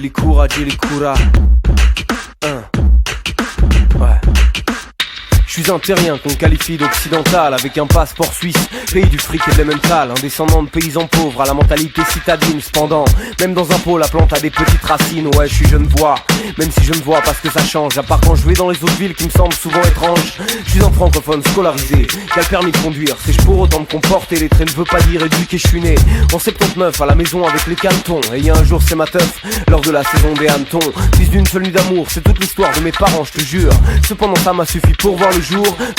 Jili Koura. Ouais. Je suis un terrien qu'on qualifie d'occidental, avec un passeport suisse, pays du fric et de l'emmental. Un descendant de paysans pauvres à la mentalité citadine. Cependant, même dans un pot, la plante a des petites racines. Ouais, je suis genevois, même si je ne vois pas ce que ça change. À part quand je vais dans les autres villes qui me semblent souvent étranges. Je suis un francophone scolarisé, qui a le permis de conduire. C'est pour autant me comporter, les traits ne veut pas dire éduqué. Je suis né en 79 à la maison avec les cantons. Et y a un jour c'est ma teuf, lors de la saison des hannetons. Fils d'une seule nuit d'amour, c'est toute l'histoire de mes parents, je te jure. Cependant ça m'a suffi pour voir le jour.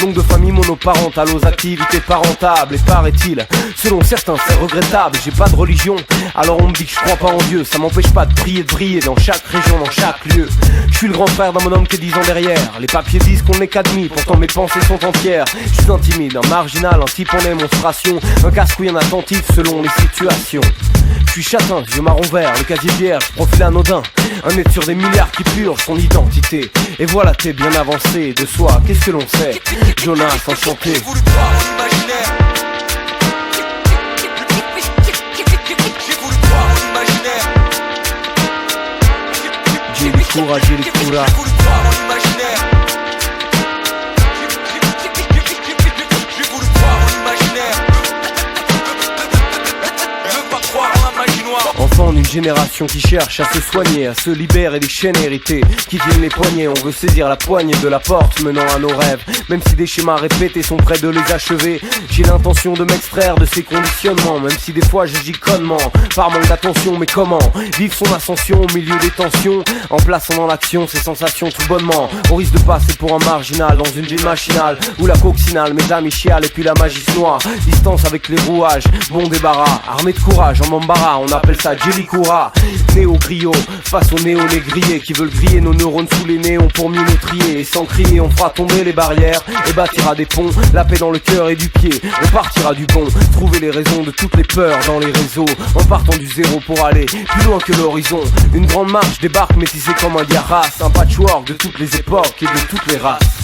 Donc de famille monoparentale aux activités parentables. Et paraît-il, selon certains c'est regrettable. J'ai pas de religion, alors on me dit que je crois pas en Dieu. Ça m'empêche pas de briller dans chaque région, dans chaque lieu. Je suis le grand frère d'un bonhomme qui est 10 ans derrière. Les papiers disent qu'on n'est qu'admis, pourtant mes pensées sont entières. Je suis un timide, un marginal, un type en démonstration. Un casse-couille, un attentif selon les situations. Je suis châtain, yeux marron vert, le casier vierge, profil anodin. Un net sur des milliards qui purgent son identité. Et voilà t'es bien avancé de soi, qu'est-ce que l'on sait? Jonas enchanté. J'ai voulu croire en l'imaginaire. J'ai voulu croire en l'imaginaire. Jili Koura. J'ai voulu croire en l'imaginaire. J'ai voulu croire en l'imaginaire. Je veux pas croire en la magie noire. Enfant d'une génération qui cherche à se soigner, à se libérer des chaînes héritées qui tiennent les poignets. On veut saisir la poignée de la porte menant à nos rêves. Même si des schémas répétés sont près de les achever, j'ai l'intention de m'extraire de ces conditionnements. Même si des fois j'agis connement, par manque d'attention. Mais comment vivre son ascension au milieu des tensions, en plaçant dans l'action ses sensations tout bonnement. On risque de passer pour un marginal dans une ville machinale où la coccinale, mes amis chialent et puis la magie se noie. Distance avec les rouages, bon débarras, armé de courage en m'embarras. On appelle ça Jili Koura. Néo-griot, face aux néo-négriers qui veulent griller nos neurones sous les néons pour mieux nous trier. Et sans crier on fera tomber les barrières et bâtira des ponts, la paix dans le cœur et du pied. On partira du bon, trouver les raisons de toutes les peurs dans les réseaux, en partant du zéro pour aller plus loin que l'horizon. Une grande marche débarque métissée comme un diarras, un patchwork de toutes les époques et de toutes les races.